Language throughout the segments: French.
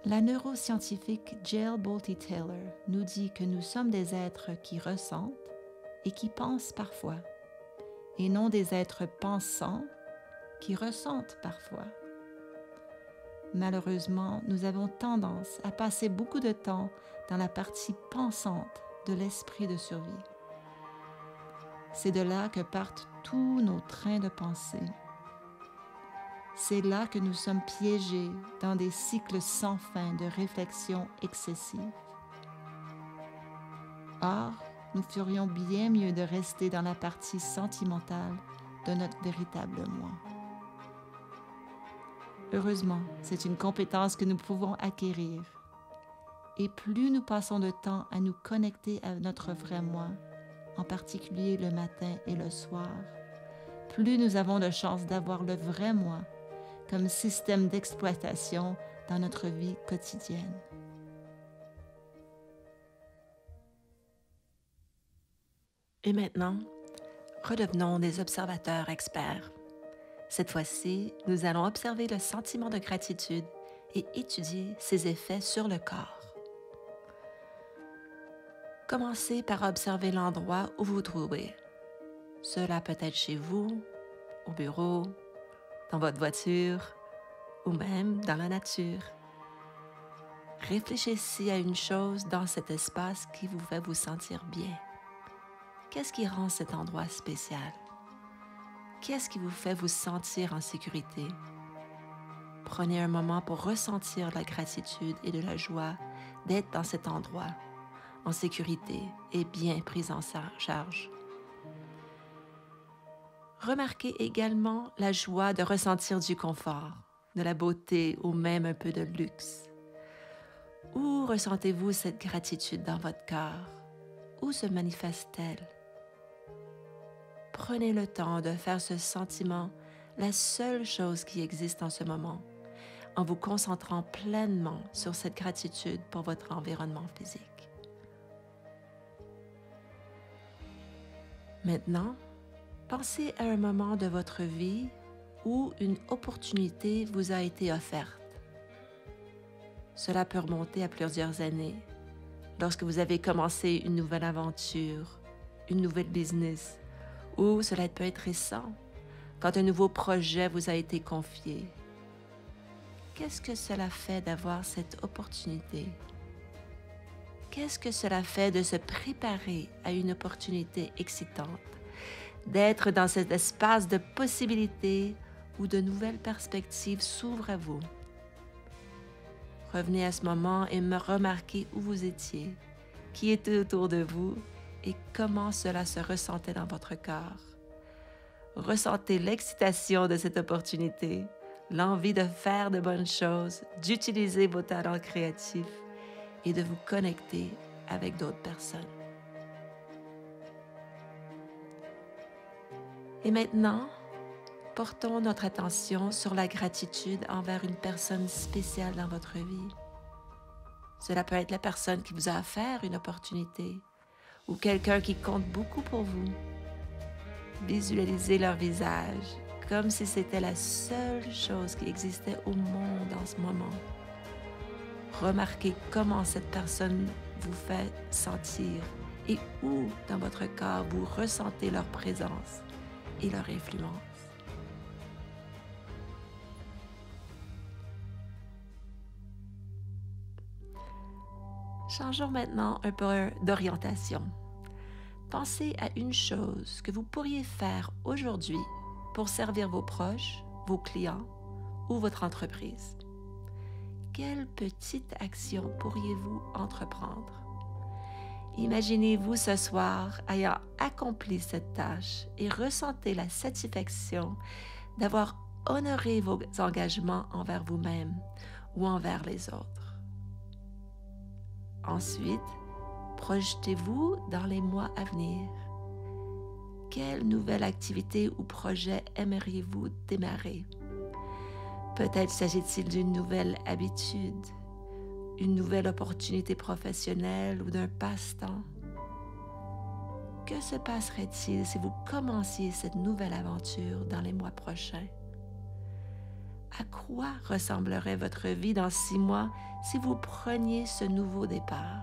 La neuroscientifique Jill Bolte Taylor nous dit que nous sommes des êtres qui ressentent et qui pensent parfois, et non des êtres pensants qui ressentent parfois. Malheureusement, nous avons tendance à passer beaucoup de temps dans la partie pensante de l'esprit de survie. C'est de là que partent tous nos trains de pensée. C'est là que nous sommes piégés dans des cycles sans fin de réflexion excessive. Or, nous ferions bien mieux de rester dans la partie sentimentale de notre véritable moi. Heureusement, c'est une compétence que nous pouvons acquérir. Et plus nous passons de temps à nous connecter à notre vrai moi, en particulier le matin et le soir, plus nous avons de chances d'avoir le vrai moi comme système d'exploitation dans notre vie quotidienne. Et maintenant, redevenons des observateurs experts. Cette fois-ci, nous allons observer le sentiment de gratitude et étudier ses effets sur le corps. Commencez par observer l'endroit où vous vous trouvez. Cela peut être chez vous, au bureau, dans votre voiture ou même dans la nature. Réfléchissez à une chose dans cet espace qui vous fait vous sentir bien. Qu'est-ce qui rend cet endroit spécial? Qu'est-ce qui vous fait vous sentir en sécurité? Prenez un moment pour ressentir la gratitude et de la joie d'être dans cet endroit, en sécurité et bien pris en charge. Remarquez également la joie de ressentir du confort, de la beauté ou même un peu de luxe. Où ressentez-vous cette gratitude dans votre cœur? Où se manifeste-t-elle? Prenez le temps de faire ce sentiment la seule chose qui existe en ce moment, en vous concentrant pleinement sur cette gratitude pour votre environnement physique. Maintenant, pensez à un moment de votre vie où une opportunité vous a été offerte. Cela peut remonter à plusieurs années, lorsque vous avez commencé une nouvelle aventure, une nouvelle business, ou cela peut être récent, quand un nouveau projet vous a été confié. Qu'est-ce que cela fait d'avoir cette opportunité? Qu'est-ce que cela fait de se préparer à une opportunité excitante, d'être dans cet espace de possibilités où de nouvelles perspectives s'ouvrent à vous? Revenez à ce moment et me remarquez où vous étiez, qui était autour de vous et comment cela se ressentait dans votre corps. Ressentez l'excitation de cette opportunité, l'envie de faire de bonnes choses, d'utiliser vos talents créatifs et de vous connecter avec d'autres personnes. Et maintenant, portons notre attention sur la gratitude envers une personne spéciale dans votre vie. Cela peut être la personne qui vous a offert une opportunité ou quelqu'un qui compte beaucoup pour vous. Visualisez leur visage comme si c'était la seule chose qui existait au monde en ce moment. Remarquez comment cette personne vous fait sentir et où dans votre corps vous ressentez leur présence et leur influence. Changeons maintenant un peu d'orientation. Pensez à une chose que vous pourriez faire aujourd'hui pour servir vos proches, vos clients ou votre entreprise. Quelle petite action pourriez-vous entreprendre? Imaginez-vous ce soir ayant accompli cette tâche et ressentez la satisfaction d'avoir honoré vos engagements envers vous-même ou envers les autres. Ensuite, projetez-vous dans les mois à venir. Quelle nouvelle activité ou projet aimeriez-vous démarrer? Peut-être s'agit-il d'une nouvelle habitude, une nouvelle opportunité professionnelle ou d'un passe-temps. Que se passerait-il si vous commenciez cette nouvelle aventure dans les mois prochains? À quoi ressemblerait votre vie dans 6 mois si vous preniez ce nouveau départ?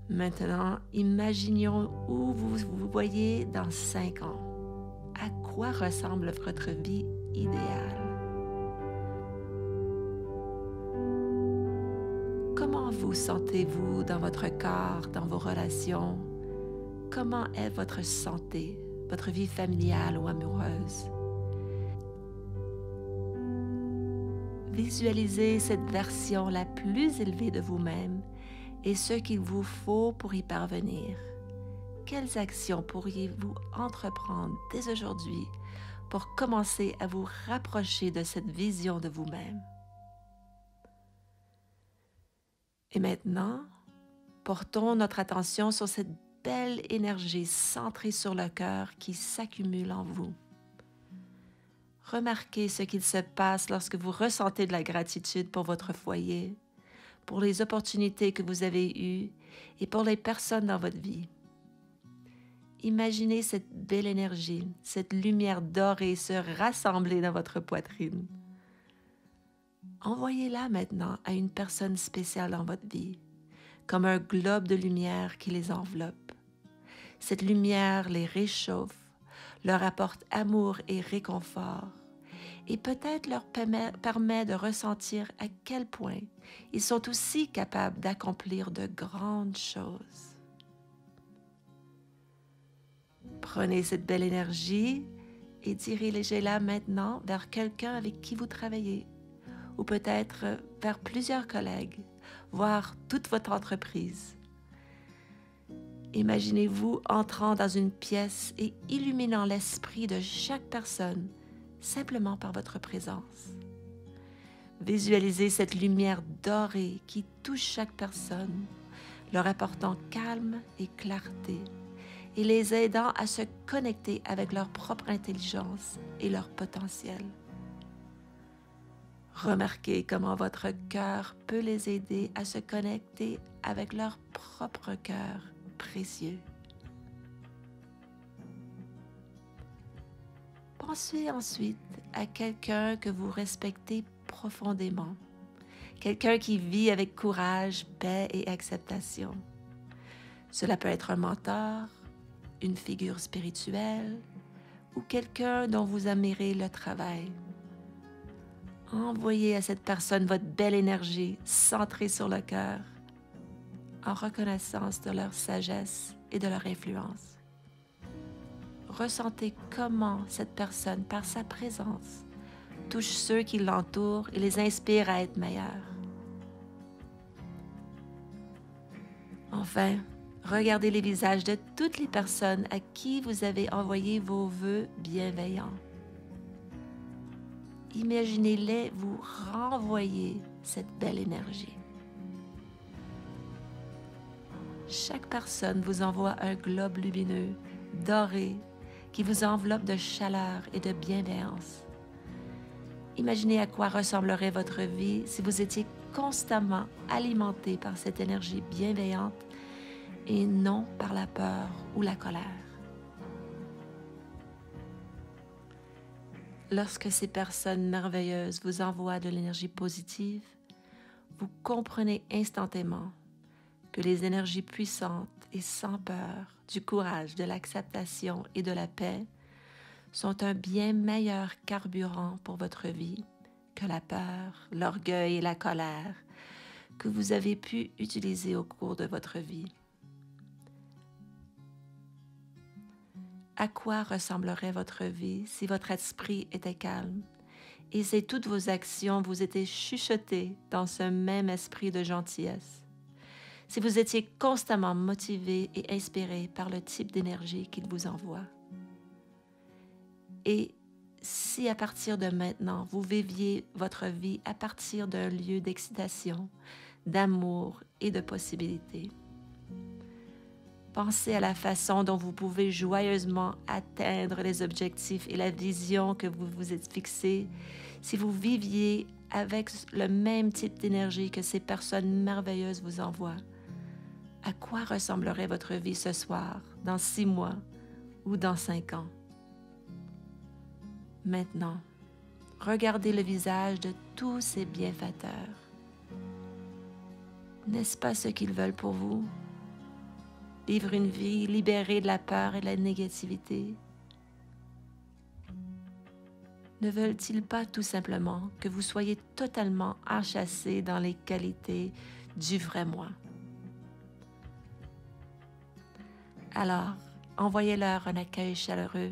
Maintenant, imaginons où vous vous voyez dans 5 ans. À quoi ressemble votre vie idéale? Comment vous sentez-vous dans votre corps, dans vos relations? Comment est votre santé, votre vie familiale ou amoureuse? Visualisez cette version la plus élevée de vous-même et ce qu'il vous faut pour y parvenir. Quelles actions pourriez-vous entreprendre dès aujourd'hui pour commencer à vous rapprocher de cette vision de vous-même? Et maintenant, portons notre attention sur cette belle énergie centrée sur le cœur qui s'accumule en vous. Remarquez ce qu'il se passe lorsque vous ressentez de la gratitude pour votre foyer, pour les opportunités que vous avez eues et pour les personnes dans votre vie. Imaginez cette belle énergie, cette lumière dorée se rassembler dans votre poitrine. Envoyez-la maintenant à une personne spéciale dans votre vie, comme un globe de lumière qui les enveloppe. Cette lumière les réchauffe, leur apporte amour et réconfort, et peut-être leur permet de ressentir à quel point ils sont aussi capables d'accomplir de grandes choses. Prenez cette belle énergie et dirigez-la maintenant vers quelqu'un avec qui vous travaillez, ou peut-être vers plusieurs collègues, voire toute votre entreprise. Imaginez-vous entrant dans une pièce et illuminant l'esprit de chaque personne simplement par votre présence. Visualisez cette lumière dorée qui touche chaque personne, leur apportant calme et clarté et les aidant à se connecter avec leur propre intelligence et leur potentiel. Remarquez comment votre cœur peut les aider à se connecter avec leur propre cœur précieux. Pensez ensuite à quelqu'un que vous respectez profondément, quelqu'un qui vit avec courage, paix et acceptation. Cela peut être un mentor, une figure spirituelle ou quelqu'un dont vous admirez le travail. Envoyez à cette personne votre belle énergie centrée sur le cœur, en reconnaissance de leur sagesse et de leur influence. Ressentez comment cette personne, par sa présence, touche ceux qui l'entourent et les inspire à être meilleurs. Enfin, regardez les visages de toutes les personnes à qui vous avez envoyé vos vœux bienveillants. Imaginez-les vous renvoyer cette belle énergie. Chaque personne vous envoie un globe lumineux, doré, qui vous enveloppe de chaleur et de bienveillance. Imaginez à quoi ressemblerait votre vie si vous étiez constamment alimenté par cette énergie bienveillante et non par la peur ou la colère. Lorsque ces personnes merveilleuses vous envoient de l'énergie positive, vous comprenez instantanément que les énergies puissantes et sans peur, du courage, de l'acceptation et de la paix sont un bien meilleur carburant pour votre vie que la peur, l'orgueil et la colère que vous avez pu utiliser au cours de votre vie. À quoi ressemblerait votre vie si votre esprit était calme et si toutes vos actions vous étaient chuchotées dans ce même esprit de gentillesse? Si vous étiez constamment motivé et inspiré par le type d'énergie qu'il vous envoie? Et si à partir de maintenant, vous viviez votre vie à partir d'un lieu d'excitation, d'amour et de possibilités? Pensez à la façon dont vous pouvez joyeusement atteindre les objectifs et la vision que vous vous êtes fixée si vous viviez avec le même type d'énergie que ces personnes merveilleuses vous envoient. À quoi ressemblerait votre vie ce soir, dans 6 mois ou dans 5 ans? Maintenant, regardez le visage de tous ces bienfaiteurs. N'est-ce pas ce qu'ils veulent pour vous? Vivre une vie libérée de la peur et de la négativité? Ne veulent-ils pas tout simplement que vous soyez totalement enchâssés dans les qualités du vrai moi? Alors, envoyez-leur un accueil chaleureux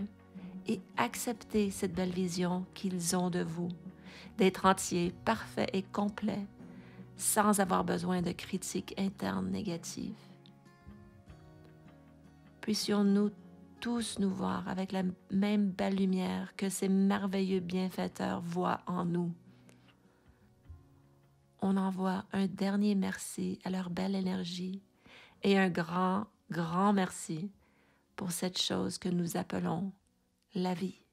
et acceptez cette belle vision qu'ils ont de vous, d'être entier, parfait et complet, sans avoir besoin de critiques internes négatives. Puissions-nous tous nous voir avec la même belle lumière que ces merveilleux bienfaiteurs voient en nous. On envoie un dernier merci à leur belle énergie et un grand, grand merci pour cette chose que nous appelons la vie.